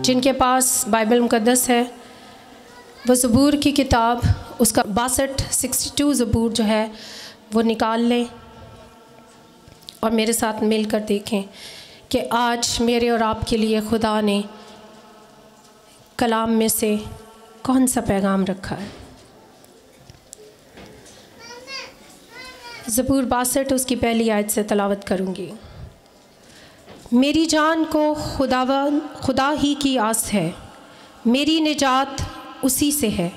جن کے پاس بائبل مقدس ہے وہ زبور کی کتاب اس کا 62 زبور جو ہے وہ نکال لیں اور میرے ساتھ مل کر دیکھیں کہ آج میرے اور آپ کے لیے خدا نے کلام میں سے کون سا پیغام رکھا ہے۔ زبور 62 اس کی پہلی آیت سے تلاوت کروں گی۔ میری جان کو خدا ہی کی آس ہے، میری نجات اسی سے ہے،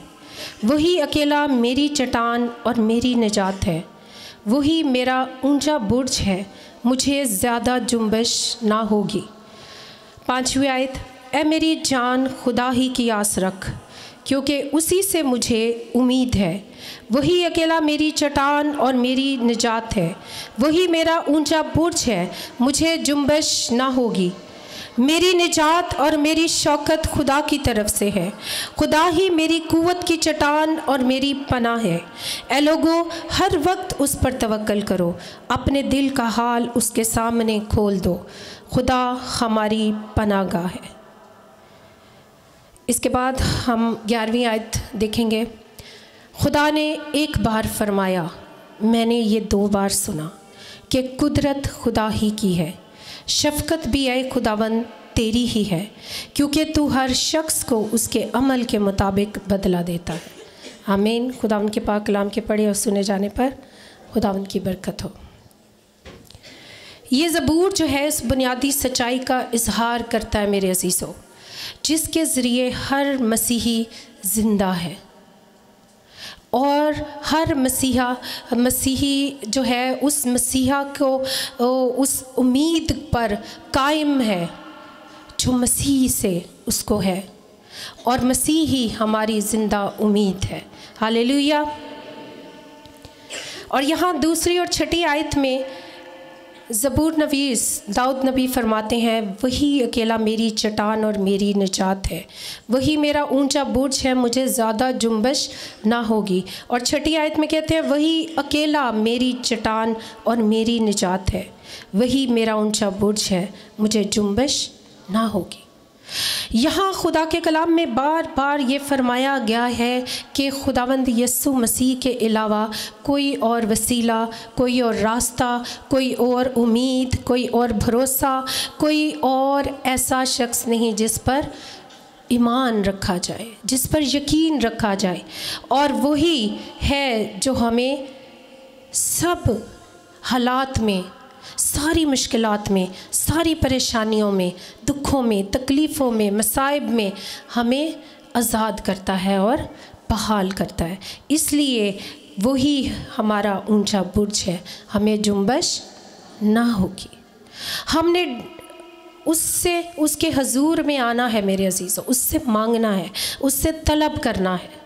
وہی اکیلا میری چٹان اور میری نجات ہے، وہی میرا اونچا برج ہے، مجھے زیادہ جنبش نہ ہوگی۔ 5ویں آیت، اے میری جان خدا ہی کی آس رکھ، کیونکہ اسی سے مجھے امید ہے، وہی اکیلا میری چٹان اور میری نجات ہے، وہی میرا اونچا برج ہے، مجھے جنبش نہ ہوگی۔ میری نجات اور میری شوکت خدا کی طرف سے ہے، خدا ہی میری قوت کی چٹان اور میری پناہ ہے۔ اے لوگو، ہر وقت اس پر توکل کرو، اپنے دل کا حال اس کے سامنے کھول دو، خدا ہماری پناہ گاہ ہے۔ اس کے بعد ہم 11ویں آیت دیکھیں گے۔ خدا نے ایک بار فرمایا، میں نے یہ 2 بار سنا کہ قدرت خدا ہی کی ہے، شفقت بھی اے خداوند تیری ہی ہے، کیونکہ تو ہر شخص کو اس کے عمل کے مطابق بدلہ دیتا ہے۔ آمین۔ خداوند کے پاک کلام کے پڑھے اور سنے جانے پر خداوند کی برکت ہو۔ یہ زبور جو ہے اس بنیادی سچائی کا اظہار کرتا ہے میرے عزیزو، جس کے ذریعے ہر مسیحی زندہ ہے اور ہر مسیحی جو ہے اس مسیحا کو اس امید پر قائم ہے جو مسیح سے اس کو ہے، اور مسیح ہی ہماری زندہ امید ہے۔ ہاللیلویہ۔ اور یہاں 2 اور 6 آیت میں زبور نویس داؤد نبی فرماتے ہیں، وہی اکیلا میری چٹان اور میری نجات ہے، وہی میرا اونچا برج ہے، مجھے زیادہ جنبش نہ ہوگی۔ اور 6 آیت میں کہتے ہیں، وہی اکیلا میری چٹان اور میری نجات ہے، وہی میرا اونچا برج ہے، مجھے جنبش نہ ہوگی۔ یہاں خدا کے کلام میں بار بار یہ فرمایا گیا ہے کہ خداوند یسوع مسیح کے علاوہ کوئی اور وسیلہ، کوئی اور راستہ، کوئی اور امید، کوئی اور بھروسہ، کوئی اور ایسا شخص نہیں جس پر ایمان رکھا جائے، جس پر یقین رکھا جائے، اور وہی ہے جو ہمیں سب حالات میں، ساری مشکلات میں، ساری پریشانیوں میں، دکھوں میں، تکلیفوں میں، مصائب میں ہمیں آزاد کرتا ہے اور بحال کرتا ہے۔ اس لیے وہی ہمارا اونچا برج ہے، ہمیں جنبش نہ ہوگی۔ ہم نے اس کے حضور میں آنا ہے میرے عزیزو، اس سے مانگنا ہے، اس سے طلب کرنا ہے،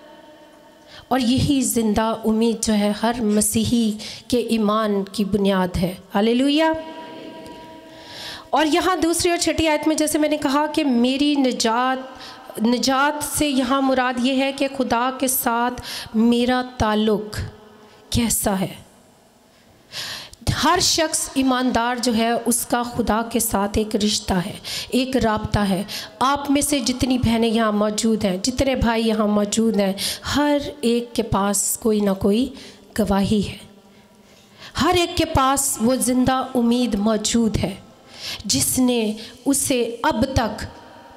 اور یہی زندہ امید جو ہے ہر مسیحی کے ایمان کی بنیاد ہے۔ ہاللیلویہ۔ اور یہاں 2 اور 6 آیت میں جیسے میں نے کہا کہ میری نجات سے یہاں مراد یہ ہے کہ خدا کے ساتھ میرا تعلق کیسا ہے۔ ہر شخص ایماندار جو ہے اس کا خدا کے ساتھ ایک رشتہ ہے، ایک رابطہ ہے۔ آپ میں سے جتنی بہنیں یہاں موجود ہیں، جتنے بھائی یہاں موجود ہیں، ہر ایک کے پاس کوئی نہ کوئی گواہی ہے، ہر ایک کے پاس وہ زندہ امید موجود ہے جس نے اسے اب تک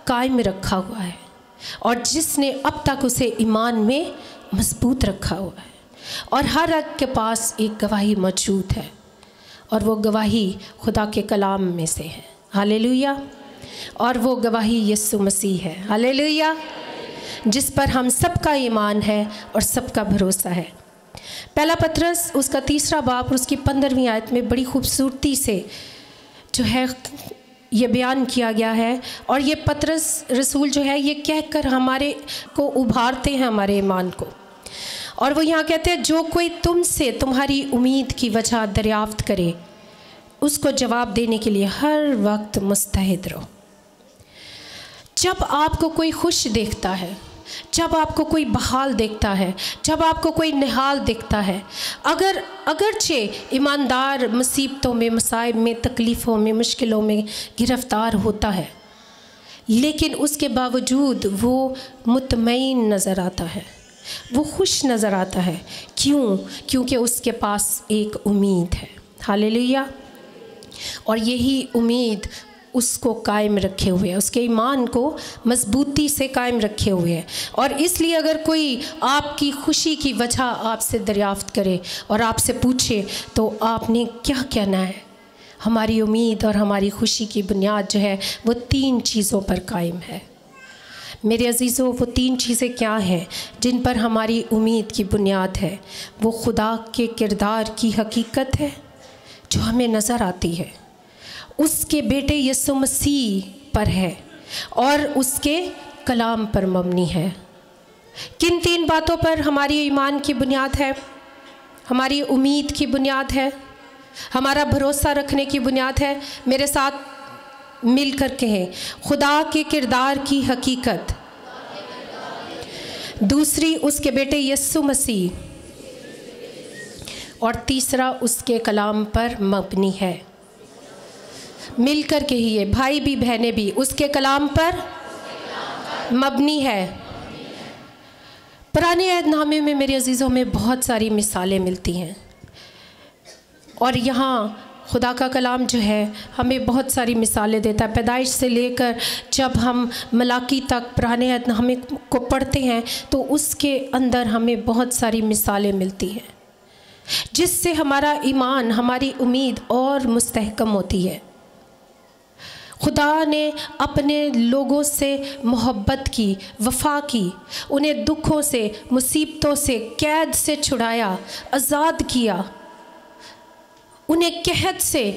قائم رکھا ہوا ہے، اور جس نے اب تک اسے ایمان میں مضبوط رکھا ہوا ہے، اور ہر ایک کے پاس ایک گواہی موجود ہے، اور وہ گواہی خدا کے کلام میں سے ہے۔ ہاللیلویہ۔ اور وہ گواہی یسوع مسیح ہے۔ ہاللیلویہ، جس پر ہم سب کا ایمان ہے اور سب کا بھروسہ ہے۔ پہلا پطرس اس کا 3 باب اور اس کی 15ویں آیت میں بڑی خوبصورتی سے جو ہے یہ بیان کیا گیا ہے، اور یہ پطرس رسول جو ہے یہ کہہ کر ہمارے کو ابھارتے ہیں، ہمارے ایمان کو۔ اور وہ یہاں کہتے ہیں، جو کوئی تم سے تمہاری امید کی وجہ دریافت کرے، اس کو جواب دینے کے لیے ہر وقت مستعد رہو۔ جب آپ کو کوئی خوش دیکھتا ہے، جب آپ کو کوئی بحال دیکھتا ہے، جب آپ کو کوئی نہال دیکھتا ہے، اگرچہ ایماندار مصیبتوں میں، مصائب میں، تکلیفوں میں، مشکلوں میں گرفتار ہوتا ہے، لیکن اس کے باوجود وہ مطمئن نظر آتا ہے، وہ خوش نظر آتا ہے۔ کیوں؟ کیونکہ اس کے پاس ایک امید ہے۔ ہاللیلویا۔ اور یہی امید اس کو قائم رکھے ہوئے ہے، اس کے ایمان کو مضبوطی سے قائم رکھے ہوئے ہے۔ اور اس لیے اگر کوئی آپ کی خوشی کی وجہ آپ سے دریافت کرے اور آپ سے پوچھے تو آپ نے کیا کہنا ہے؟ ہماری امید اور ہماری خوشی کی بنیاد جو ہے وہ 3 چیزوں پر قائم ہے۔ میرے عزیزوں، وہ 3 چیزیں کیا ہیں جن پر ہماری امید کی بنیاد ہے؟ وہ خدا کے کردار کی حقیقت ہے جو ہمیں نظر آتی ہے، اس کے بیٹے یسوع مسیح پر ہے، اور اس کے کلام پر مبنی ہے۔ کن 3 باتوں پر ہماری ایمان کی بنیاد ہے، ہماری امید کی بنیاد ہے، ہمارا بھروسہ رکھنے کی بنیاد ہے؟ میرے ساتھ مل کر کہیں، خدا کے کردار کی حقیقت، دوسری اس کے بیٹے یسوع مسیح، اور تیسرا اس کے کلام پر مبنی ہے۔ مل کر کہیے، بھائی بھی بہنیں بھی، اس کے کلام پر مبنی ہے۔ پرانے عہد نامے میں میرے عزیزوں میں بہت ساری مثالیں ملتی ہیں، اور یہاں خدا کا کلام جو ہے ہمیں بہت ساری مثالیں دیتا ہے۔ پیدائش سے لے کر جب ہم ملاکی تک پرانے عہد نامے کو پڑھتے ہیں تو اس کے اندر ہمیں بہت ساری مثالیں ملتی ہیں جس سے ہمارا ایمان، ہماری امید اور مستحکم ہوتی ہے۔ خدا نے اپنے لوگوں سے محبت کی، وفا کی، انہیں دکھوں سے، مصیبتوں سے، قید سے چھڑایا، آزاد کیا، انہیں قحط سے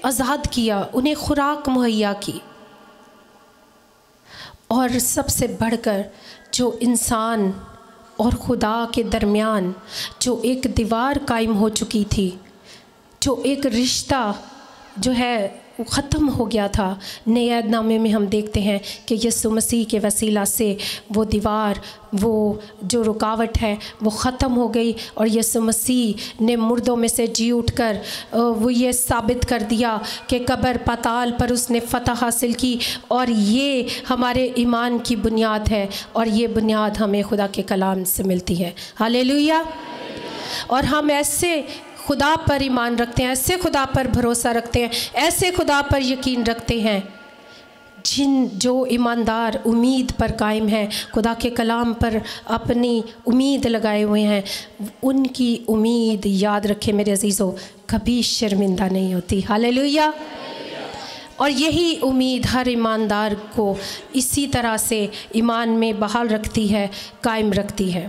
آزاد کیا، انہیں خوراک مہیا کی، اور سب سے بڑھ کر جو انسان اور خدا کے درمیان جو ایک دیوار قائم ہو چکی تھی، جو ایک رشتہ جو ہے وہ ختم ہو گیا تھا، نئے عہد نامے میں ہم دیکھتے ہیں کہ یسوع مسیح کے وسیلہ سے وہ دیوار، وہ جو رکاوٹ ہے وہ ختم ہو گئی، اور یسوع مسیح نے مردوں میں سے جی اٹھ کر وہ یہ ثابت کر دیا کہ قبر پاتال پر اس نے فتح حاصل کی، اور یہ ہمارے ایمان کی بنیاد ہے، اور یہ بنیاد ہمیں خدا کے کلام سے ملتی ہے۔ ہاللیلویا۔ اور ہم ایسے خدا پر ایمان رکھتے ہیں، ایسے خدا پر بھروسہ رکھتے ہیں، ایسے خدا پر یقین رکھتے ہیں جو ایماندار امید پر قائم ہیں، خدا کے کلام پر اپنی امید لگائے ہوئے ہیں۔ ان کی امید، یاد رکھیں میرے عزیزوں، کبھی شرمندہ نہیں ہوتی۔ ہاللیلویا۔ اور یہی امید ہر ایماندار کو اسی طرح سے ایمان میں بحال رکھتی ہے، قائم رکھتی ہے۔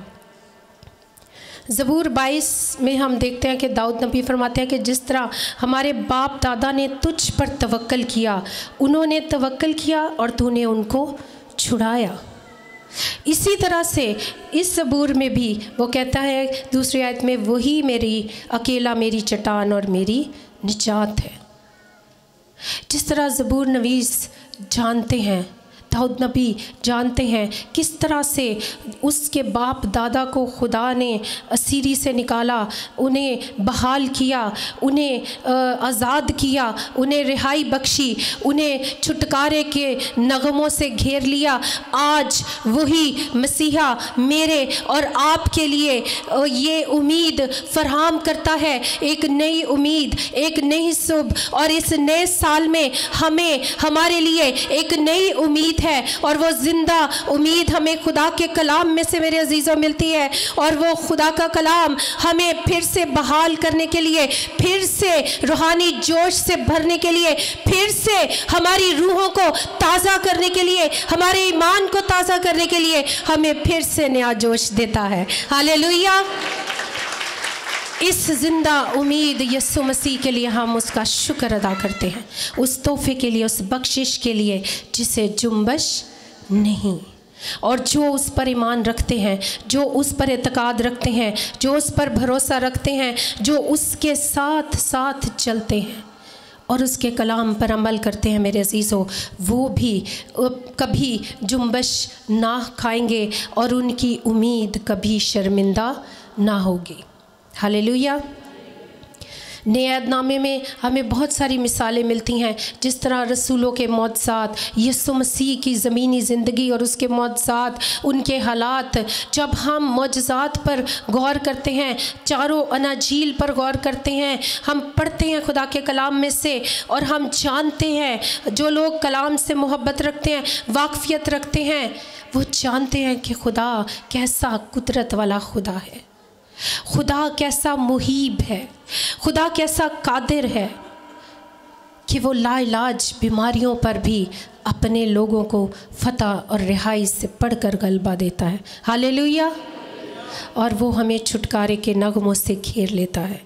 زبور 22 میں ہم دیکھتے ہیں کہ داؤد نبی فرماتے ہیں کہ جس طرح ہمارے باپ دادا نے تجھ پر توکل کیا، انہوں نے توکل کیا اور تو نے ان کو چھڑایا، اسی طرح سے اس زبور میں بھی وہ کہتا ہے دوسری آیت میں، وہی اکیلا میری چٹان اور میری نجات ہے۔ جس طرح زبور نویس جانتے ہیں، داؤد نبی جانتے ہیں کس طرح سے اس کے باپ دادا کو خدا نے اسیری سے نکالا، انہیں بحال کیا، انہیں آزاد کیا، انہیں رہائی بخشی، انہیں چھٹکارے کے نغموں سے گھیر لیا۔ آج وہی مسیحا میرے اور آپ کے لیے یہ امید فراہم کرتا ہے، ایک نئی امید، ایک نئی صبح، اور اس نئے سال میں ہمیں ہمارے لیے ایک نئی امید ہے، اور وہ زندہ امید ہمیں خدا کے کلام میں سے میرے عزیزوں ملتی ہے، اور وہ خدا کا کلام ہمیں پھر سے بحال کرنے کے لیے، پھر سے روحانی جوش سے بھرنے کے لیے، پھر سے ہماری روحوں کو تازہ کرنے کے لیے، ہمارے ایمان کو تازہ کرنے کے لیے ہمیں پھر سے نیا جوش دیتا ہے۔ ہاللیلویا۔ اس زندہ امید یسوع مسیح کے لیے ہم اس کا شکر ادا کرتے ہیں، اس تحفے کے لیے، اس بخشش کے لیے جسے جنبش نہیں، اور جو اس پر ایمان رکھتے ہیں، جو اس پر اعتقاد رکھتے ہیں، جو اس پر بھروسہ رکھتے ہیں، جو اس کے ساتھ ساتھ چلتے ہیں اور اس کے کلام پر عمل کرتے ہیں، میرے عزیزوں، وہ بھی کبھی جنبش نہ کھائیں گے اور ان کی امید کبھی شرمندہ نہ ہوگی۔ ہاللیلویا۔ नए अहदनामे में हमें बहुत सारी मिसालें मिलती हैं, जिस तरह रसूलों के मौजज़ात, यीशु मसीह की ज़मीनी ज़िंदगी और उसके मौजज़ात, उनके हालात। जब हम मौजज़ात पर गौर करते हैं, चारों अनाजील पर गौर करते हैं, हम पढ़ते हैं खुदा के कलाम में से, और हम जानते हैं जो लोग कलाम से मोहब्बत रखते हैं, वाकफियत रखते हैं, वो जानते हैं कि खुदा कैसा कुदरत वाला खुदा है, खुदा कैसा मुहीब है, खुदा कैसा कादिर है कि वो लाइलाज बीमारियों पर भी अपने लोगों को फतह और रिहाई से पढ़कर गलबा देता है। हालेलुया। और वो हमें छुटकारे के नगमों से घेर लेता है।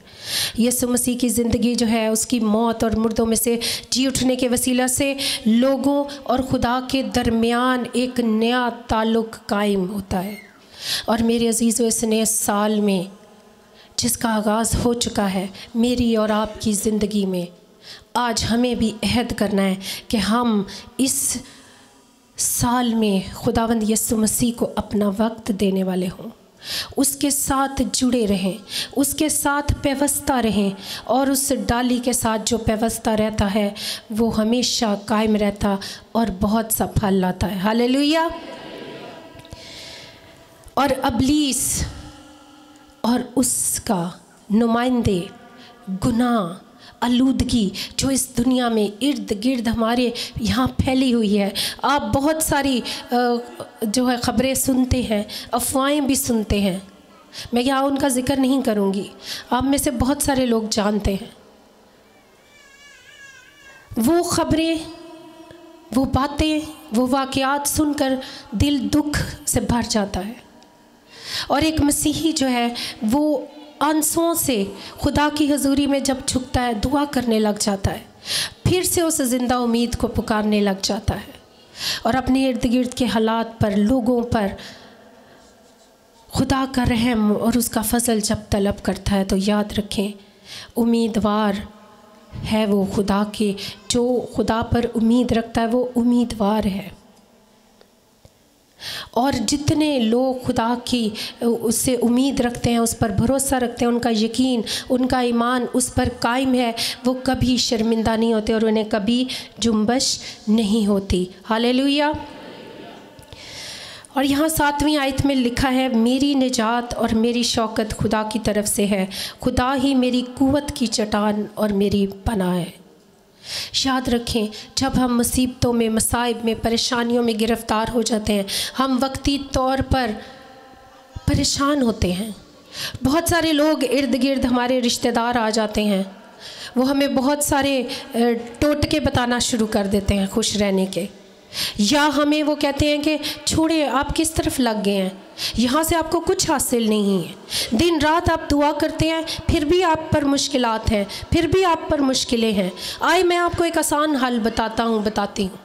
यीशु मसीह की ज़िंदगी जो है, उसकी मौत और मुर्दों में से जी उठने के वसीला से लोगों और खुदा के दरमियान एक नया ताल्लुक़ कायम होता है। और मेरे अजीज़ों, इस नए साल में जिसका आगाज़ हो चुका है मेरी और आपकी ज़िंदगी में, आज हमें भी अहद करना है कि हम इस साल में खुदावंद यीशु मसीह को अपना वक्त देने वाले हों, उसके साथ जुड़े रहें, उसके साथ पेवस्ता रहें, और उस डाली के साथ जो पेवस्ता रहता है वो हमेशा कायम रहता और बहुत सा फल लाता है। हालेलुया। और अबलीस और उसका नुमाइंदे गुनाह, आलूदगी जो इस दुनिया में इर्द गिर्द हमारे यहाँ फैली हुई है, आप बहुत सारी जो है ख़बरें सुनते हैं, अफवाहें भी सुनते हैं, मैं यहाँ उनका ज़िक्र नहीं करूँगी, आप में से बहुत सारे लोग जानते हैं। वो ख़बरें, वो बातें, वो वाक़यात सुनकर दिल दुख से भर जाता है। और एक मसीही जो है वो आंसुओं से खुदा की हजूरी में जब झुकता है, दुआ करने लग जाता है, फिर से उस ज़िंदा उम्मीद को पुकारने लग जाता है, और अपने इर्द गिर्द के हालात पर, लोगों पर खुदा का रहम और उसका फजल जब तलब करता है, तो याद रखें, उम्मीदवार है वो खुदा के, जो खुदा पर उम्मीद रखता है वो उम्मीदवार है। और जितने लोग खुदा की उससे उम्मीद रखते हैं, उस पर भरोसा रखते हैं, उनका यकीन, उनका ईमान उस पर कायम है, वो कभी शर्मिंदा नहीं होते और उन्हें कभी जुम्बश नहीं होती। हालेलुया। और यहाँ 7वीं आयत में लिखा है, मेरी निजात और मेरी शौकत खुदा की तरफ से है, खुदा ही मेरी कुव्वत की चट्टान और मेरी पनाह है। याद रखें, जब हम मुसीबतों में, मसाइब में, परेशानियों में गिरफ़्तार हो जाते हैं, हम वक्ती तौर पर परेशान होते हैं। बहुत सारे लोग इर्द गिर्द हमारे रिश्तेदार आ जाते हैं, वो हमें बहुत सारे टोटके बताना शुरू कर देते हैं खुश रहने के, या हमें वो कहते हैं कि छोड़िए, आप किस तरफ लग गए हैं, यहाँ से आपको कुछ हासिल नहीं है, दिन रात आप दुआ करते हैं फिर भी आप पर मुश्किलात हैं, फिर भी आप पर मुश्किलें हैं, आए मैं आपको एक आसान हल बताती हूँ।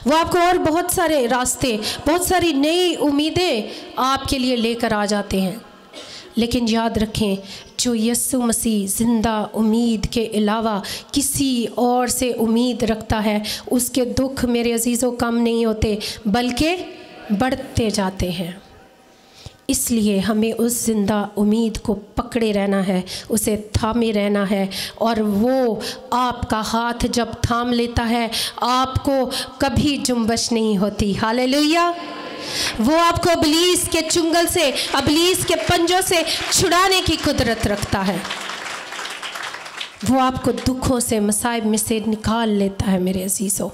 वो आपको और बहुत सारे रास्ते, बहुत सारी नई उम्मीदें आपके लिए लेकर आ जाते हैं। लेकिन याद रखें, जो यीशु मसीह ज़िंदा उम्मीद के अलावा किसी और से उम्मीद रखता है, उसके दुख मेरे अजीज़ों कम नहीं होते बल्कि बढ़ते जाते हैं। इसलिए हमें उस ज़िंदा उम्मीद को पकड़े रहना है, उसे थामे रहना है, और वो आपका हाथ जब थाम लेता है आपको कभी जुम्बश नहीं होती। हालेलुया। वो आपको इब्लीस के चुंगल से, इब्लीस के पंजों से छुड़ाने की कुदरत रखता है। वो आपको दुखों से, मसाइब में से निकाल लेता है मेरे अजीज़ों,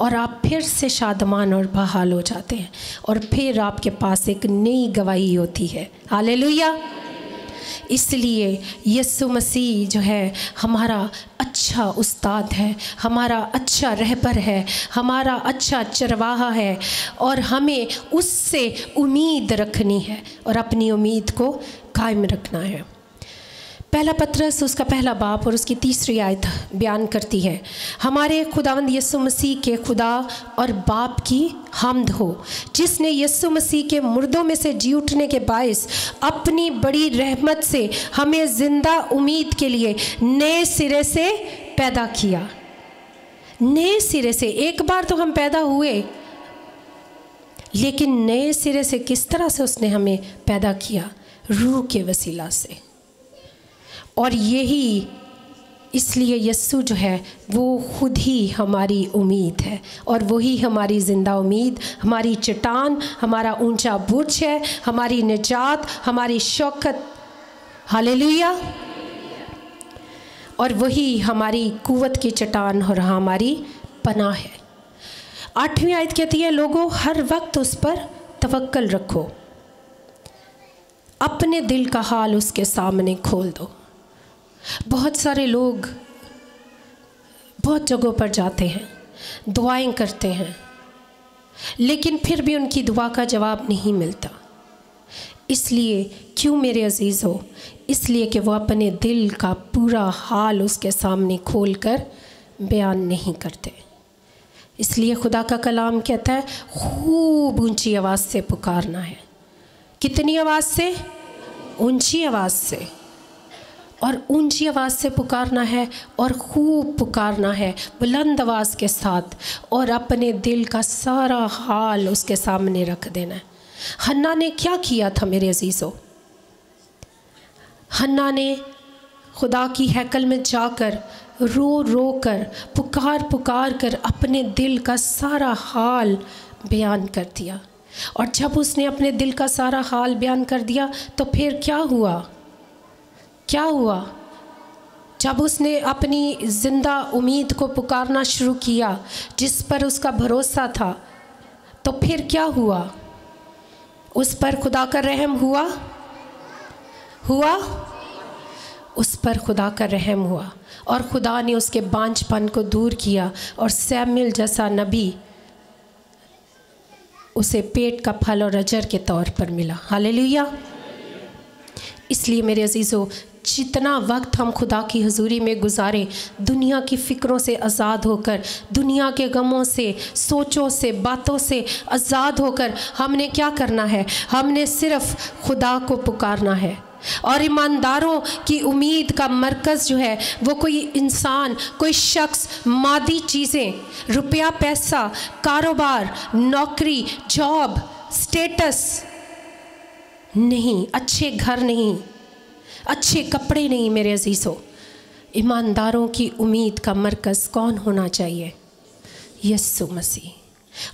और आप फिर से शादमान और बहाल हो जाते हैं, और फिर आपके पास एक नई गवाही होती है। हालेलुया। इसलिए यीशु मसीह जो है हमारा अच्छा उस्ताद है, हमारा अच्छा रहबर है, हमारा अच्छा चरवाहा है, और हमें उससे उम्मीद रखनी है और अपनी उम्मीद को कायम रखना है। पहला पत्रस उसका पहला बाप और उसकी 3री आयत बयान करती है, हमारे खुदावंद यीशु मसीह के खुदा और बाप की हम्द हो, जिसने यीशु मसीह के मुर्दों में से जी उठने के बायस अपनी बड़ी रहमत से हमें ज़िंदा उम्मीद के लिए नए सिरे से पैदा किया। नए सिरे से, एक बार तो हम पैदा हुए, लेकिन नए सिरे से किस तरह से उसने हमें पैदा किया? रूह के वसीला से। और यही इसलिए यस्सु जो है वो खुद ही हमारी उम्मीद है, और वही हमारी ज़िंदा उम्मीद, हमारी चट्टान, हमारा ऊंचा बुर्ज है, हमारी निजात, हमारी शौकत। हालेलुया। और वही हमारी कुव्वत की चट्टान और हमारी पनाह है। 8वीं आयत कहती है, लोगों हर वक्त उस पर तवक्कल रखो, अपने दिल का हाल उसके सामने खोल दो। बहुत सारे लोग बहुत जगहों पर जाते हैं, दुआएं करते हैं, लेकिन फिर भी उनकी दुआ का जवाब नहीं मिलता। इसलिए क्यों मेरे अजीज़ों? इसलिए कि वो अपने दिल का पूरा हाल उसके सामने खोलकर बयान नहीं करते। इसलिए खुदा का कलाम कहता है खूब ऊंची आवाज़ से पुकारना है। कितनी आवाज़ से? ऊंची आवाज़ से। और ऊंची आवाज़ से पुकारना है और खूब पुकारना है, बुलंद आवाज़ के साथ, और अपने दिल का सारा हाल उसके सामने रख देना है। हन्ना ने क्या किया था मेरे अजीज़ों? हन्ना ने खुदा की हैकल में जाकर रो रो कर, पुकार पुकार कर अपने दिल का सारा हाल बयान कर दिया। और जब उसने अपने दिल का सारा हाल बयान कर दिया तो फिर क्या हुआ? क्या हुआ? जब उसने अपनी ज़िंदा उम्मीद को पुकारना शुरू किया, जिस पर उसका भरोसा था, तो फिर क्या हुआ? उस पर खुदा का रहम हुआ? उस पर खुदा का रहम हुआ, और खुदा ने उसके बांझपन को दूर किया, और सैमुएल जैसा नबी उसे पेट का फल और अजर के तौर पर मिला। हालेलुया। इसलिए मेरे अजीज़ों, जितना वक्त हम खुदा की हुजूरी में गुजारें, दुनिया की फ़िक्रों से आज़ाद होकर, दुनिया के गमों से, सोचों से, बातों से आज़ाद होकर, हमने क्या करना है? हमने सिर्फ़ खुदा को पुकारना है। और ईमानदारों की उम्मीद का मरकज़ जो है वो कोई इंसान, कोई शख्स, मादी चीज़ें, रुपया पैसा, कारोबार, नौकरी, जॉब, स्टेटस नहीं, अच्छे घर नहीं, अच्छे कपड़े नहीं। मेरे अजीज़ों, ईमानदारों की उम्मीद का मरकज़ कौन होना चाहिए? यस्सु मसीह।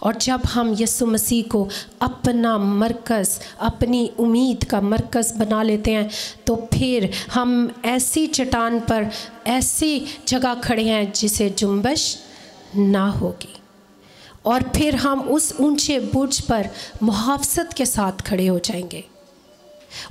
और जब हम यस्सु मसीह को अपना मरकज़, अपनी उम्मीद का मरकज़ बना लेते हैं, तो फिर हम ऐसी चट्टान पर, ऐसी जगह खड़े हैं जिसे जुम्बश ना होगी। और फिर हम उस ऊंचे बुर्ज पर मुहाफ़ज़त के साथ खड़े हो जाएंगे,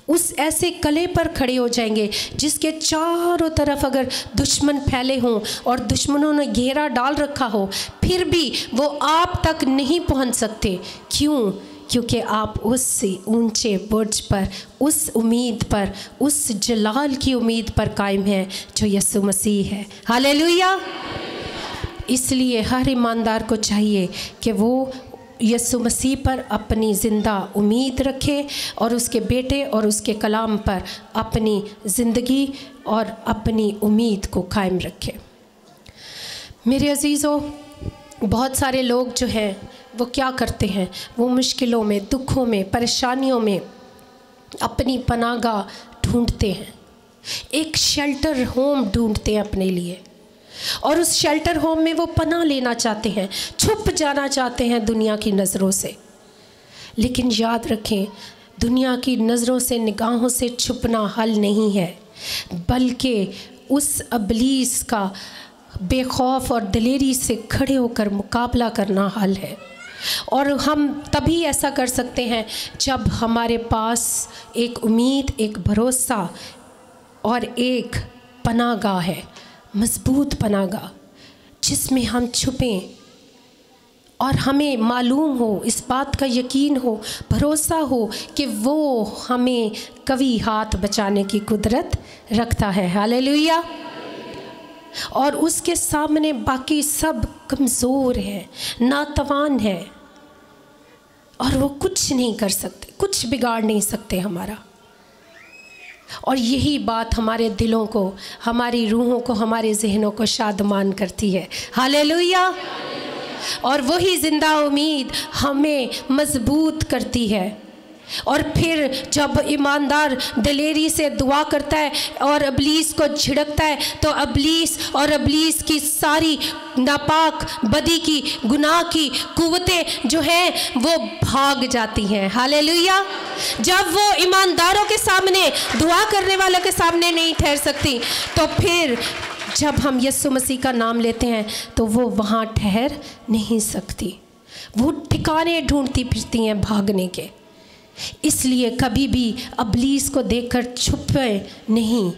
उस ऐसे कले पर खड़े हो जाएंगे जिसके चारों तरफ अगर दुश्मन फैले हों और दुश्मनों ने घेरा डाल रखा हो, फिर भी वो आप तक नहीं पहुंच सकते। क्यों? क्योंकि आप उस ऊंचे बुर्ज पर, उस उम्मीद पर, उस जलाल की उम्मीद पर कायम हैं जो यीशु मसीह है। हालेलुया। इसलिए हर ईमानदार को चाहिए कि वो यीशु मसीह पर अपनी ज़िंदा उम्मीद रखे और उसके बेटे और उसके कलाम पर अपनी ज़िंदगी और अपनी उम्मीद को कायम रखे। मेरे अजीज़ों, बहुत सारे लोग जो हैं वो क्या करते हैं? वो मुश्किलों में, दुखों में, परेशानियों में अपनी पनाहगाह ढूंढते हैं, एक शेल्टर होम ढूंढते हैं अपने लिए, और उस शेल्टर होम में वो पनाह लेना चाहते हैं, छुप जाना चाहते हैं दुनिया की नज़रों से। लेकिन याद रखें, दुनिया की नज़रों से, निगाहों से छुपना हल नहीं है, बल्कि उस इब्लीस का बेखौफ और दिलेरी से खड़े होकर मुकाबला करना हल है। और हम तभी ऐसा कर सकते हैं जब हमारे पास एक उम्मीद, एक भरोसा और एक पनाहगाह है, मजबूत पनाहगाह, जिसमें हम छुपें और हमें मालूम हो, इस बात का यकीन हो, भरोसा हो कि वो हमें कभी हाथ बचाने की कुदरत रखता है। हालेलुया। और उसके सामने बाकी सब कमज़ोर हैं, नातवान हैं, और वो कुछ नहीं कर सकते, कुछ बिगाड़ नहीं सकते हमारा। और यही बात हमारे दिलों को, हमारी रूहों को, हमारे जहनों को शादमान करती है। हालेलुया। और वही ज़िंदा उम्मीद हमें मजबूत करती है। और फिर जब ईमानदार दिलेरी से दुआ करता है और इब्लीस को झिड़कता है, तो इब्लीस की सारी नापाक बदी की गुनाह की कुव्वतें जो हैं वो भाग जाती हैं। हालेलुया। जब वो ईमानदारों के सामने, दुआ करने वालों के सामने नहीं ठहर सकती, तो फिर जब हम यीशु मसीह का नाम लेते हैं तो वो वहाँ ठहर नहीं सकती। वो ठिकाने ढूंढती फिरती हैं भागने के। इसलिए कभी भी इब्लीस को देखकर छुपे नहीं,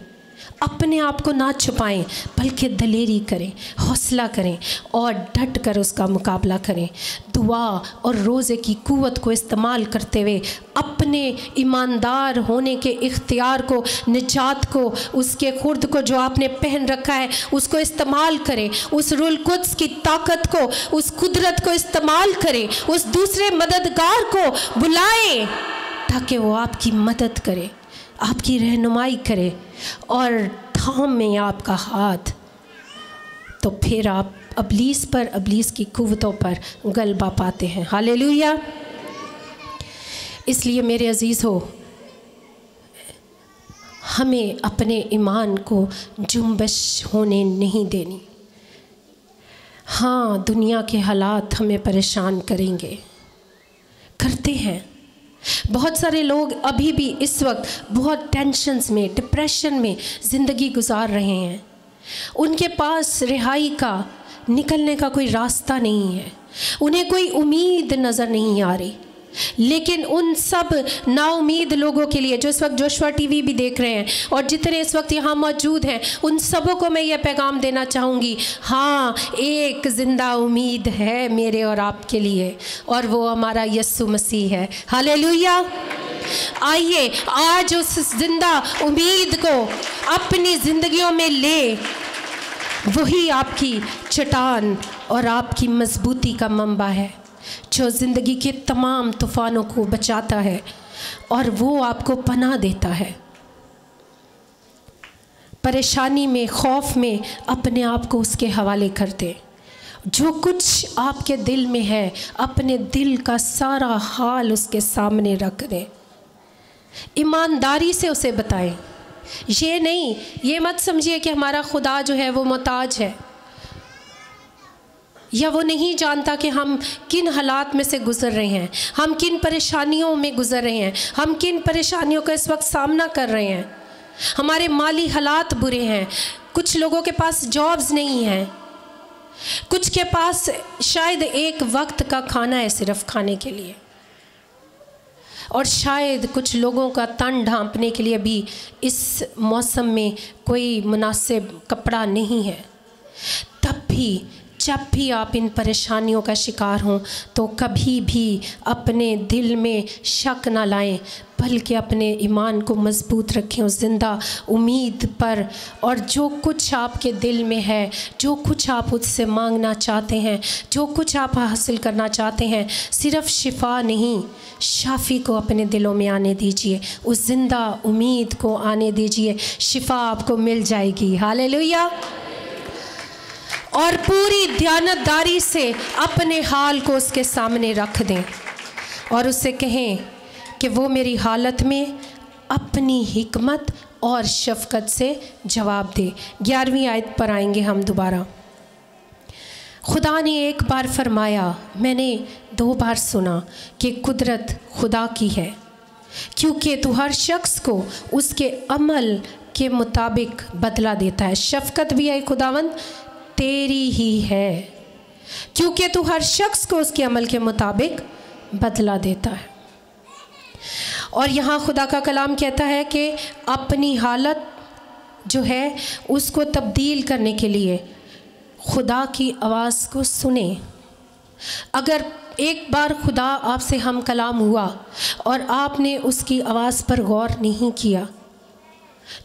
अपने आप को ना छुपाएं, बल्कि दिलेरी करें, हौसला करें और डट कर उसका मुकाबला करें। दुआ और रोज़े की कुव्वत को इस्तेमाल करते हुए अपने ईमानदार होने के इख्तियार को, निजात को, उसके खुर्द को जो आपने पहन रखा है उसको इस्तेमाल करें। उस रूल कुद्स की ताकत को, उस कुदरत को इस्तेमाल करें। उस दूसरे मददगार को बुलाएं ताकि वो आपकी मदद करे, आपकी रहनुमाई करे और थामे आपका हाथ। तो फिर आप इब्लीस की कुव्वतों पर गलबा पाते हैं। हालेलुया। इसलिए मेरे अजीज़ हो, हमें अपने ईमान को जुम्बश होने नहीं देनी। हाँ, दुनिया के हालात हमें परेशान करेंगे, करते हैं। बहुत सारे लोग अभी भी इस वक्त बहुत टेंशन्स में, डिप्रेशन में ज़िंदगी गुजार रहे हैं। उनके पास रिहाई का, निकलने का कोई रास्ता नहीं है, उन्हें कोई उम्मीद नज़र नहीं आ रही। लेकिन उन सब नाउमीद लोगों के लिए जो इस वक्त जोशुआ टीवी भी देख रहे हैं और जितने इस वक्त यहाँ मौजूद हैं, उन सबों को मैं ये पैगाम देना चाहूँगी, हाँ, एक ज़िंदा उम्मीद है मेरे और आपके लिए, और वो हमारा यीशु मसीह है। हालेलुया। आइए आज उस ज़िंदा उम्मीद को अपनी ज़िंदगियों में ले। वही आपकी चट्टान और आपकी मजबूती का मंबा है जो ज़िंदगी के तमाम तूफ़ानों को बचाता है और वो आपको पनाह देता है। परेशानी में, खौफ में अपने आप को उसके हवाले कर दें। जो कुछ आपके दिल में है, अपने दिल का सारा हाल उसके सामने रख दें। ईमानदारी से उसे बताएं। ये नहीं, ये मत समझिए कि हमारा खुदा जो है वो मोहताज है या वो नहीं जानता कि हम किन हालात में से गुज़र रहे हैं, हम किन परेशानियों में गुज़र रहे हैं, हम किन परेशानियों का इस वक्त सामना कर रहे हैं। हमारे माली हालात बुरे हैं, कुछ लोगों के पास जॉब्स नहीं हैं, कुछ के पास शायद एक वक्त का खाना है सिर्फ खाने के लिए, और शायद कुछ लोगों का तन ढांपने के लिए भी इस मौसम में कोई मुनासिब कपड़ा नहीं है। तब भी जब भी आप इन परेशानियों का शिकार हों तो कभी भी अपने दिल में शक ना लाएं, बल्कि अपने ईमान को मजबूत रखें उस ज़िंदा उम्मीद पर। और जो कुछ आपके दिल में है, जो कुछ आप उससे मांगना चाहते हैं, जो कुछ आप हासिल करना चाहते हैं, सिर्फ शिफा नहीं, शाफी को अपने दिलों में आने दीजिए, उस ज़िंदा उम्मीद को आने दीजिए। शिफा आपको मिल जाएगी। हालेलुया। और पूरी ध्यानदारी से अपने हाल को उसके सामने रख दें और उससे कहें कि वो मेरी हालत में अपनी हिकमत और शफ़क़त से जवाब दे। 11वीं आयत पर आएंगे हम दोबारा। खुदा ने एक बार फरमाया, मैंने 2 बार सुना कि कुदरत खुदा की है, क्योंकि तू हर शख्स को उसके अमल के मुताबिक बदला देता है। शफ़क़त भी है खुदावंद तेरी ही है, क्योंकि तू हर शख्स को उसके अमल के मुताबिक बदला देता है। और यहाँ खुदा का कलाम कहता है कि अपनी हालत जो है उसको तब्दील करने के लिए खुदा की आवाज़ को सुने। अगर एक बार खुदा आपसे हम कलाम हुआ और आपने उसकी आवाज़ पर गौर नहीं किया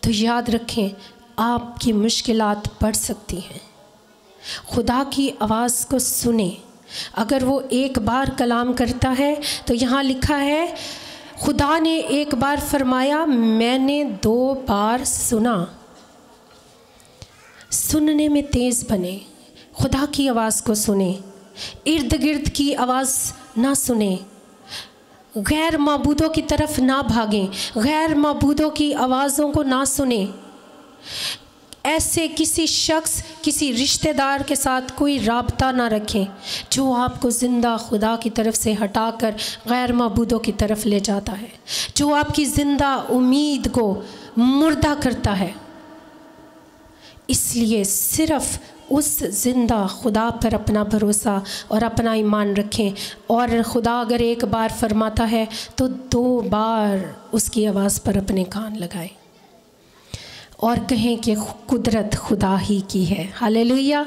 तो याद रखें आपकी मुश्किलात बढ़ सकती हैं। खुदा की आवाज़ को सुने। अगर वो एक बार कलाम करता है तो यहाँ लिखा है खुदा ने एक बार फरमाया, मैंने 2 बार सुना। सुनने में तेज़ बने, खुदा की आवाज़ को सुने, इर्द गिर्द की आवाज़ ना सुने, गैर माबूदों की तरफ ना भागें, गैर माबूदों की आवाज़ों को ना सुनें। ऐसे किसी शख्स, किसी रिश्तेदार के साथ कोई राब्ता ना रखें जो आपको ज़िंदा खुदा की तरफ से हटाकर गैर माबूदों की तरफ ले जाता है, जो आपकी ज़िंदा उम्मीद को मुर्दा करता है। इसलिए सिर्फ़ उस ज़िंदा खुदा पर अपना भरोसा और अपना ईमान रखें। और खुदा अगर एक बार फरमाता है तो 2 बार उसकी आवाज़ पर अपने कान लगाएं और कहें कि कुदरत खुदा ही की है। हालेलुया।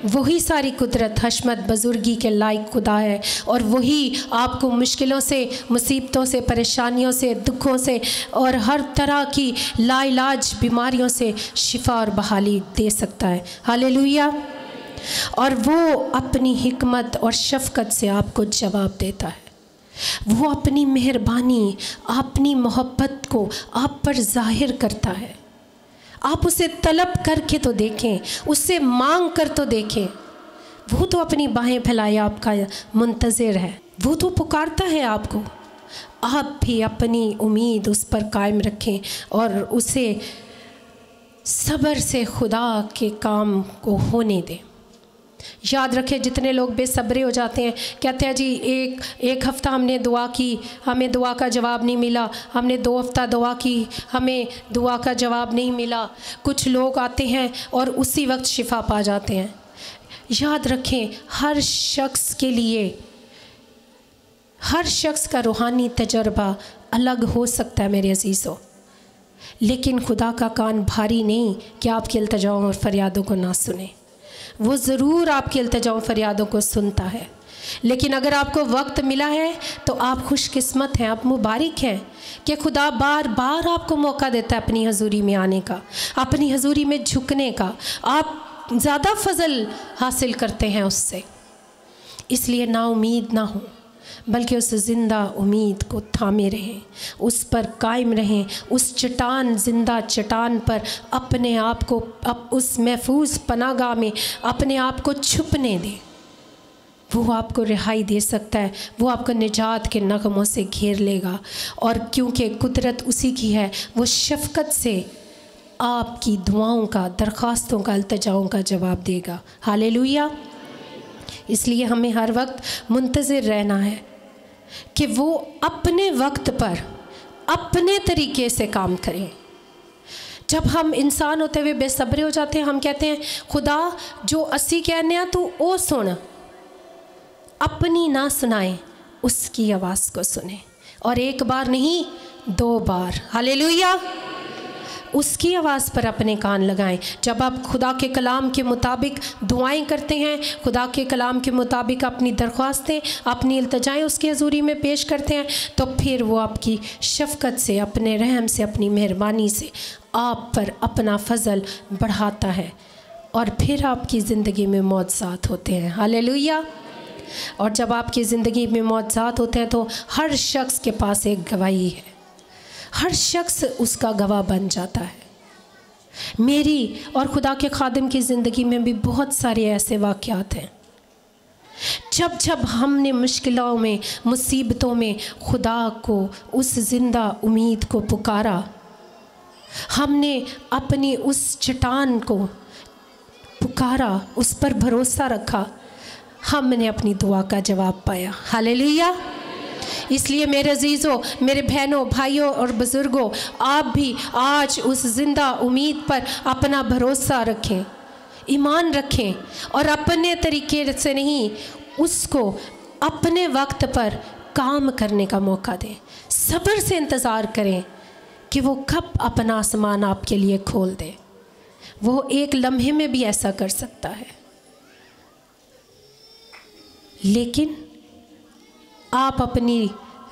वही सारी कुदरत हशमत बुजुर्गी के लायक खुदा है, और वही आपको मुश्किलों से, मुसीबतों से, परेशानियों से, दुखों से और हर तरह की लाइलाज बीमारियों से शिफा और बहाली दे सकता है। हालेलुया। और वो अपनी हिकमत और शफ़क़त से आपको जवाब देता है। वो अपनी मेहरबानी, अपनी मोहब्बत को आप पर ज़ाहिर करता है। आप उसे तलब करके तो देखें, उससे मांग कर तो देखें। वो तो अपनी बाहें फैलाए आपका मुंतज़िर है, वो तो पुकारता है आपको। आप भी अपनी उम्मीद उस पर कायम रखें और उसे सब्र से खुदा के काम को होने दें। याद रखें, जितने लोग बेसब्रे हो जाते हैं, कहते हैं जी एक हफ़्ता हमने दुआ की, हमें दुआ का जवाब नहीं मिला, हमने 2 हफ़्ता दुआ की, हमें दुआ का जवाब नहीं मिला। कुछ लोग आते हैं और उसी वक्त शिफा पा जाते हैं। याद रखें, हर शख्स के लिए, हर शख्स का रूहानी तजर्बा अलग हो सकता है मेरे अजीज़ों, लेकिन खुदा का कान भारी नहीं कि आपकी इल्तिजाओं और फरियादों को ना सुने। वो ज़रूर आपकी इल्तिजाओं फरियादों को सुनता है, लेकिन अगर आपको वक्त मिला है तो आप खुशकिस्मत हैं, आप मुबारक हैं कि खुदा बार बार आपको मौका देता है अपनी हजूरी में आने का, अपनी हजूरी में झुकने का। आप ज़्यादा फजल हासिल करते हैं उससे। इसलिए ना उम्मीद ना हो, बल्कि उस ज़िंदा उम्मीद को थामे रहें, उस पर कायम रहें। उस चट्टान, ज़िंदा चट्टान पर अपने आप को उस महफूज पनाहगाह में अपने आप को छुपने दें। वो आपको रिहाई दे सकता है, वो आपको निजात के नगमों से घेर लेगा। और क्योंकि कुदरत उसी की है, वो शफ़क़त से आपकी दुआओं का, दरख्वास्तों का, इल्तिजाओं का जवाब देगा। हालेलुया। इसलिए हमें हर वक्त मुंतज़िर रहना है कि वो अपने वक्त पर अपने तरीके से काम करें। जब हम इंसान होते हुए बेसब्रे हो जाते हैं, हम कहते हैं खुदा जो असी कहने तू ओ सुन, अपनी ना सुनाए, उसकी आवाज़ को सुने। और 1 बार नहीं, 2 बार। हालेलुया। उसकी आवाज़ पर अपने कान लगाएं। जब आप खुदा के कलाम के मुताबिक दुआएं करते हैं, खुदा के कलाम के मुताबिक अपनी दरख्वास्तें, अपनी इल्तिजाएं उसकी हजूरी में पेश करते हैं, तो फिर वो आपकी शफ़क़त से, अपने रहम से, अपनी मेहरबानी से आप पर अपना फ़ज़ल बढ़ाता है, और फिर आपकी ज़िंदगी में मौजज़ात होते हैं। हालेलुया। और जब आपकी ज़िंदगी में मौजज़ात होते हैं तो हर शख्स के पास एक गवाही है, हर शख्स उसका गवाह बन जाता है। मेरी और खुदा के खादिम की ज़िंदगी में भी बहुत सारे ऐसे वाक़यात हैं, जब जब हमने मुश्किलों में, मुसीबतों में खुदा को, उस ज़िंदा उम्मीद को पुकारा, हमने अपनी उस चट्टान को पुकारा, उस पर भरोसा रखा, हमने अपनी दुआ का जवाब पाया। हालेलुया। इसलिए मेरे अजीज़ों, मेरे बहनों, भाइयों और बुज़ुर्गों, आप भी आज उस ज़िंदा उम्मीद पर अपना भरोसा रखें, ईमान रखें, और अपने तरीके से नहीं, उसको अपने वक्त पर काम करने का मौका दें। सब्र से इंतज़ार करें कि वो कब अपना आसमान आपके लिए खोल दे। वो एक लम्हे में भी ऐसा कर सकता है, लेकिन आप अपनी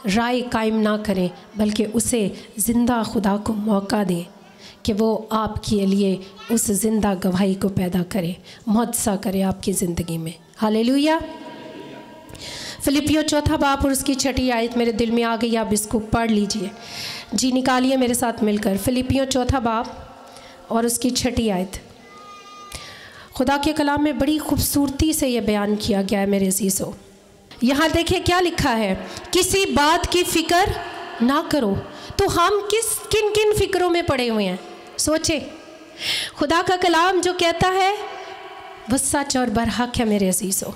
राय कायम ना करें, बल्कि उसे ज़िंदा खुदा को मौका दें कि वो आपके लिए उस ज़िंदा गवाही को पैदा करे, मुआज़ा करे आपकी ज़िंदगी में। हालेलुया। फिलिपियों 4 बाब और उसकी 6 आयत मेरे दिल में आ गई, आप इसको पढ़ लीजिए जी, निकालिए मेरे साथ मिलकर। फिलिपियों 4 बाब और उसकी 6 आयत। खुदा के कलाम में बड़ी खूबसूरती से ये बयान किया गया है मेरे अजीज़ों। यहाँ देखिए क्या लिखा है, किसी बात की फिक्र ना करो। तो हम किन किन फिक्रों में पड़े हुए हैं, सोचे। खुदा का कलाम जो कहता है वो सच और बरहक है मेरे अजीज़ों।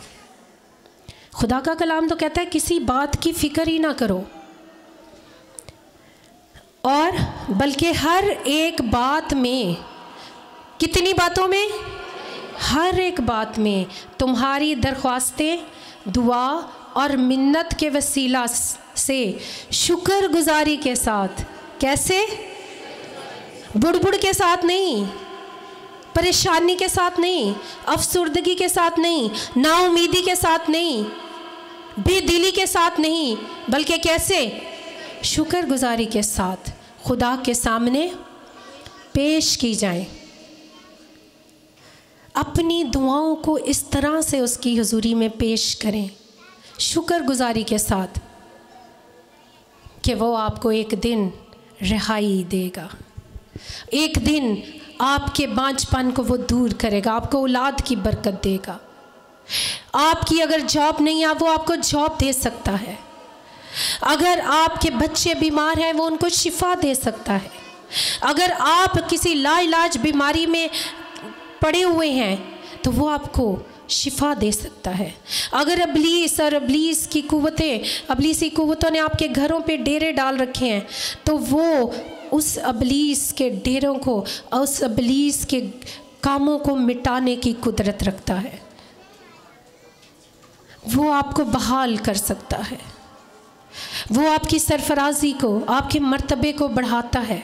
खुदा का कलाम तो कहता है किसी बात की फिक्र ही ना करो, और बल्कि हर एक बात में, कितनी बातों में, हर एक बात में तुम्हारी दरख्वास्तें दुआ और मिन्नत के वसीला से शुक्रगुजारी के साथ, कैसे, बुड़बुड़ के साथ नहीं, परेशानी के साथ नहीं, अफसुर्दगी के साथ नहीं, नाउमीदी के साथ नहीं, बेदिली के साथ नहीं, बल्कि कैसे, शुक्रगुजारी के साथ खुदा के सामने पेश की जाए। अपनी दुआओं को इस तरह से उसकी हुजूरी में पेश करें, शुक्रगुजारी के साथ, कि वो आपको एक दिन रिहाई देगा, एक दिन आपके बांझपन को वो दूर करेगा, आपको औलाद की बरकत देगा। आपकी अगर जॉब नहीं है वो आपको जॉब दे सकता है। अगर आपके बच्चे बीमार हैं वो उनको शिफा दे सकता है। अगर आप किसी लाइलाज बीमारी में पड़े हुए हैं तो वो आपको शिफा दे सकता है। अगर अबलीस और अबलीसी कुव्वतों ने आपके घरों पे डेरे डाल रखे हैं तो वो उस अबलीस के डेरों को, उस अबलीस के कामों को मिटाने की कुदरत रखता है। वो आपको बहाल कर सकता है, वो आपकी सरफराजी को, आपके मर्तबे को बढ़ाता है,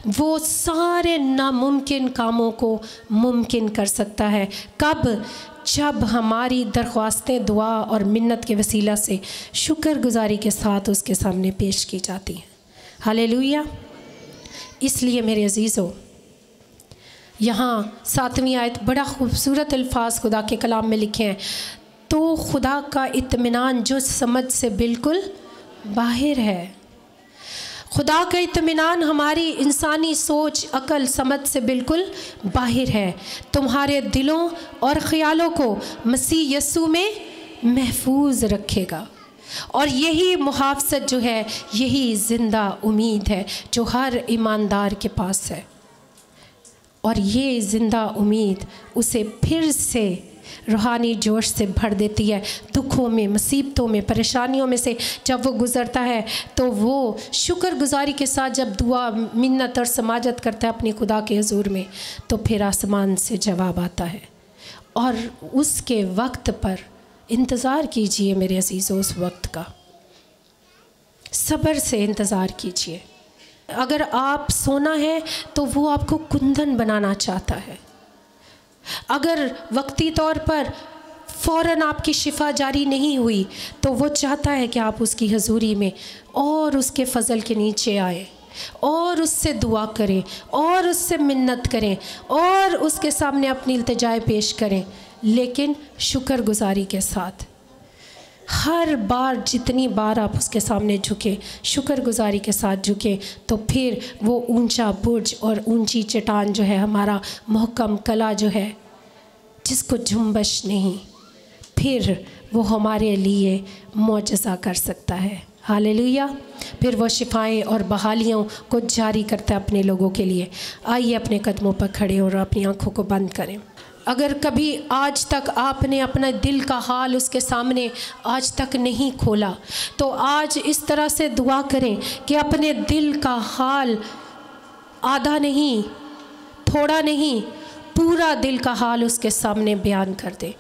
वो सारे नामुमकिन कामों को मुमकिन कर सकता है। कब? जब हमारी दरख्वास्तें दुआ और मिन्नत के वसीला से शुक्रगुजारी के साथ उसके सामने पेश की जाती हैं। हालेलुया। इसलिए मेरे अजीज़ों, यहाँ 7वीं आयत बड़ा खूबसूरत अल्फाज खुदा के कलाम में लिखे हैं, तो खुदा का इत्मीनान जो समझ से बिल्कुल बाहर है। खुदा का इत्मीनान हमारी इंसानी सोच, अकल, समझ से बिल्कुल बाहर है। तुम्हारे दिलों और ख्यालों को मसीह यस्सू में महफूज रखेगा। और यही मुहाफ़ज़त जो है, यही ज़िंदा उम्मीद है जो हर ईमानदार के पास है। और ये ज़िंदा उम्मीद उसे फिर से रूहानी जोश से भर देती है। दुखों में, मुसीबतों में, परेशानियों में से जब वो गुज़रता है तो वो शुक्रगुजारी के साथ जब दुआ, मिन्नत और समाजत करता है अपनी खुदा के हुजूर में, तो फिर आसमान से जवाब आता है। और उसके वक्त पर इंतज़ार कीजिए मेरे अजीज़ों, उस वक्त का सब्र से इंतज़ार कीजिए। अगर आप सोना है तो वो आपको कुंदन बनाना चाहता है। अगर वक्ती तौर पर फ़ौरन आपकी शिफा जारी नहीं हुई तो वो चाहता है कि आप उसकी हजूरी में और उसके फ़ज़ल के नीचे आए और उससे दुआ करें और उससे मिन्नत करें और उसके सामने अपनी इल्तिजाएं पेश करें, लेकिन शुक्रगुजारी के साथ। हर बार जितनी बार आप उसके सामने झुके, शुक्रगुजारी के साथ झुके, तो फिर वो ऊंचा बुर्ज और ऊंची चट्टान जो है, हमारा महकम कला जो है जिसको झुंबश नहीं, फिर वो हमारे लिए मौजज़ा कर सकता है। हालेलुया। फिर वो शिफाएं और बहालियों को जारी करता है अपने लोगों के लिए। आइए अपने कदमों पर खड़े और अपनी आँखों को बंद करें। अगर कभी आज तक आपने अपना दिल का हाल उसके सामने आज तक नहीं खोला, तो आज इस तरह से दुआ करें कि अपने दिल का हाल आधा नहीं, थोड़ा नहीं, पूरा दिल का हाल उसके सामने बयान कर दे।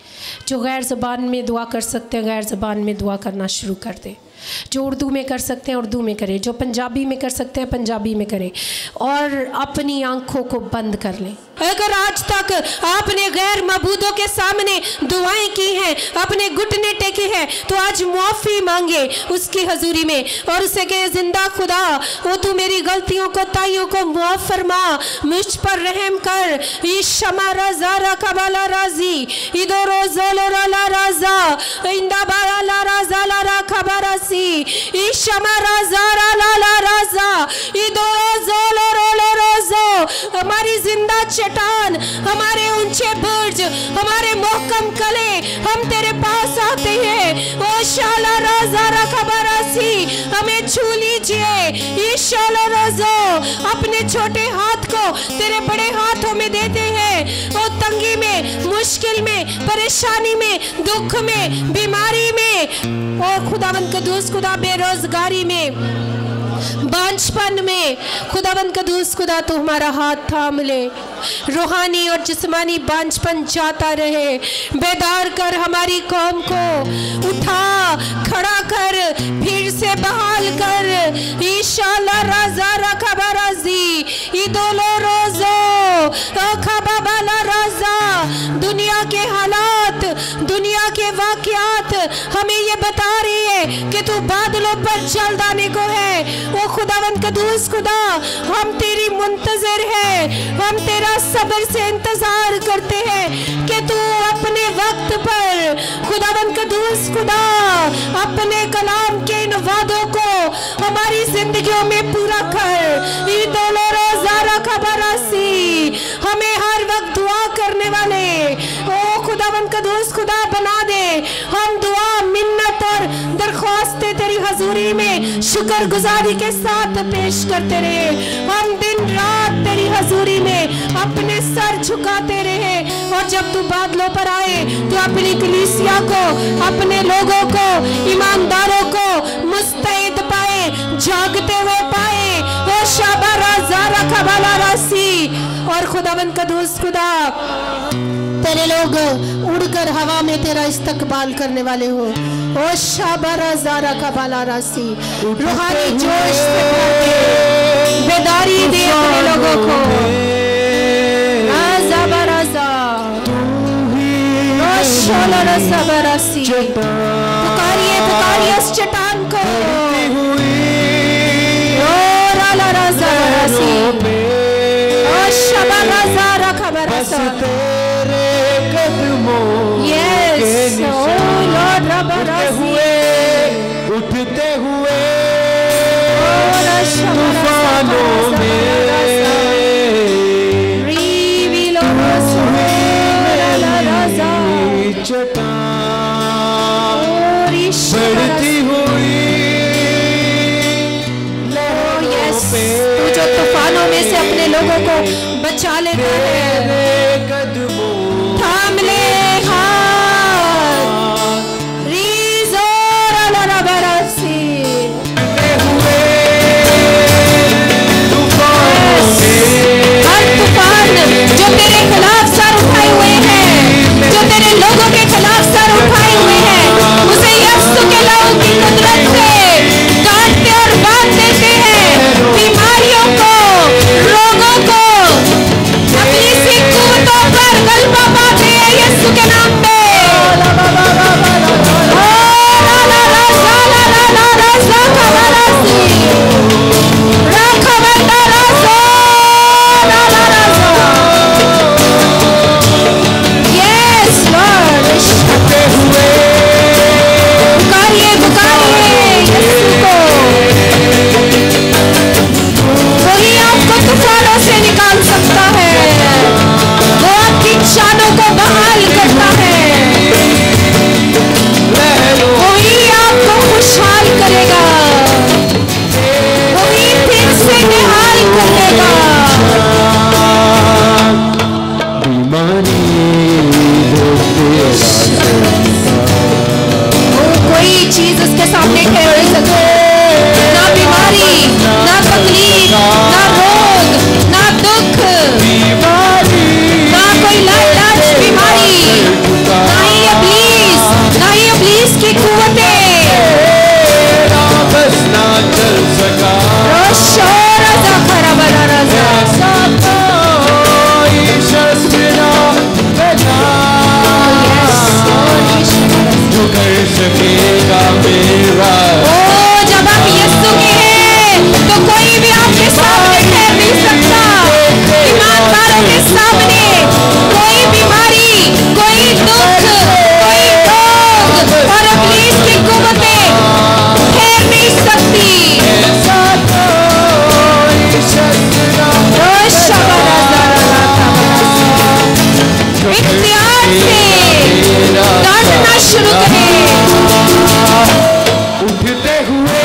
जो गैर ज़बान में दुआ कर सकते हैं, गैर ज़बान में दुआ करना शुरू कर दे। जो उर्दू में कर सकते हैं उर्दू में करें, जो पंजाबी में कर सकते हैं पंजाबी में करें, और अपनी आंखों को बंद कर लें। अगर आज तक आपने गैर मबूदों के सामने दुआएं की हैं, अपने घुटने टेके हैं, तो आज मुआफ़ी मांगे उसकी हजूरी में और उसे कहे, जिंदा खुदा, वो तू मेरी गलतियों को, ताइयों को मुआफ़ फरमा, मुझ पर रहम कर। ईशमा रज़ा कबाला राजी इदोरो ज़ोलोरा राजा इंदा बाला राजा ला खबरसी ईशमा रज़ा ला राजा इदोरो ज़ोलोरो रोज़ो। हमारी जिंदा चट्टान, हमारे ऊंचे बुर्ज, हमारे मोहकम कले, हम तेरे पास आते हैं छू लीजिए। ईशाला रोज़ो अपने छोटे हाथ को तेरे बड़े हाथों में देते हैं। वो तंगी में, मुश्किल में, परेशानी में, दुख में, बीमारी में, और खुदावंद कदूस खुदा बेरोजगारी में, बांझपन में, खुदावंद कदूस खुदा तू हमारा हाथ थाम ले। रूहानी और जिस्मानी बांझपन जाता रहे। बेदार कर हमारी कौम को, उठा खड़ा कर, फिर से बहाल कर। ईशाला राजा रखबराजी इदोलो रोज़ो खबाबाला राजा। दुनिया के हालात, दुनिया के वाक़यात हमें ये बता रही है कि तू बादलों पर चल आने को है। ओ खुदावंद कदूस खुदा, हम तेरी मुंतज़िर है, हम तेरा सब्र से इंतजार करते हैं कि तू अपने वक्त पर खुदावंद कदूस खुदा अपने कलाम के इन वादों को हमारी जिंदगियों में पूरा कर। ईदोलो रोज़ारा खबरासी हमें हर वक्त दुआ करने वाले ओ खुदावंद कदूस खुदा बना दे। हम दुआ, मिन्नत और दरख्वास्तें तेरी हजूरी में शुक्र गुजारी के साथ पेश करते रहे। हम दिन रात तेरी हजूरी में अपने सर झुकाते रहे। और जब तू बादलों पर आए तो अपनी कलीसिया को, अपने लोगों को, ईमानदारों को मुस्तैद पाए, जागते हुए पाए। वो शाबारा ज़ारा खबाला रासी। और खुदावंद कदूस खुदा तेरे लोग उड़कर हवा में तेरा इस्तकबाल करने वाले हो। ओ शाबारा ज़ारा खबाला रासी, रूहानी जोश से भर दे, बेदारी दे अपने लोगों को। पुकारिए पुकारिए उस चट्टान को। उठते हुए तूफानों में चट्टान बढ़ती हुई। तू जो तूफानों में से अपने लोगों को बचा लेता है, थाम ले हाथ। रीज़ोर अला बरसी हर तूफान जो तेरे खिलाफ सर उठाए हुए हैं, जो तेरे लोगों के खिलाफ सर उठाए हुए हैं, उसे यीशु के लहू की कुदरत से काटते और बांध देते हैं। बीमारियों को, रोगों को अपनी सी कुव्वतों पर गलबा पाते हैं यीशु के नाम पे। शुरू करें। उठते हुए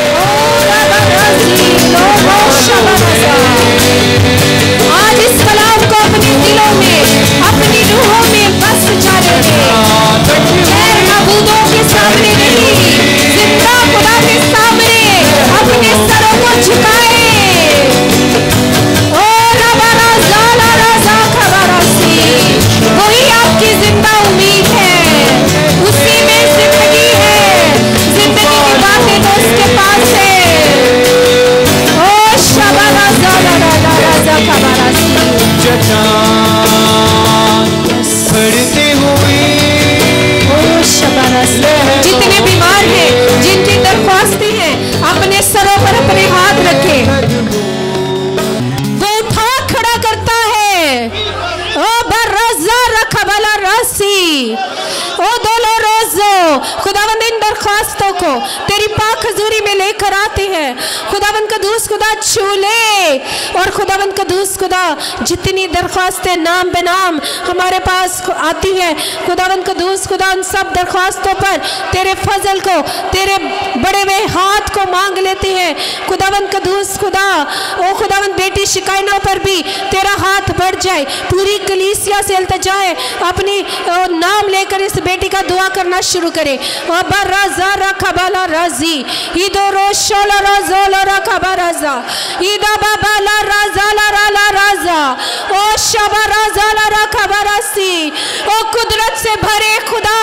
दरख्वास्तों को तेरी पाक हजूरी में लेकर आते हैं। खुदावंद कदूस खुदा छू ले, और खुदावंद कदूस खुदा जितनी दरख्वास्तें नाम बेनाम हमारे पास आती हैं, खुदावंद कदूस खुदा उन सब दरख्वास्तों पर तेरे फजल को, तेरे बड़े हुए हाथ को मांग लेते हैं। खुदावंद कदूस खुदा, ओ खुदावंद बेटी शिकायना पर भी तेरा हाथ बढ़ जाए। पूरी कलीसिया से इल्तिजाए अपनी नाम लेकर इस बेटी का दुआ करना शुरू करे। बराजा रखबाला राजी इदो रोशोला राजोला रखबराजा इदा बाबाला राजाला राला राजा ओ शबा राजाला रखबरासी। ओ कुदरत से भरे खुदा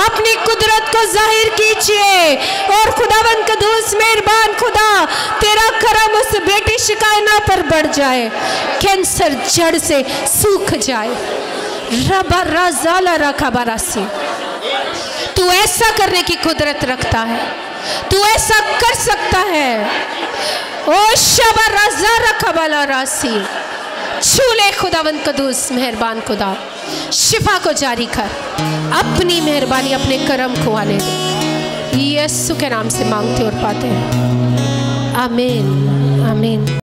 अपनी कुदरत को जाहिर कीजिए, और खुदावंद कदूस मेहरबान खुदा तेरा करम उस बेटी शिकायना पर बढ़ जाए, कैंसर जड़ से सूख जाए। रबा राजाला रखबरासी, तू ऐसा करने की कुदरत रखता है, तू ऐसा कर सकता है। ओ शबा राजा रखबाला रासी, छू ले खुदावंद कदूस मेहरबान खुदा, शिफा को जारी कर, अपनी मेहरबानी अपने करम को आने दे। यीशु के नाम से मांगते और पाते हैं, आमीन आमीन।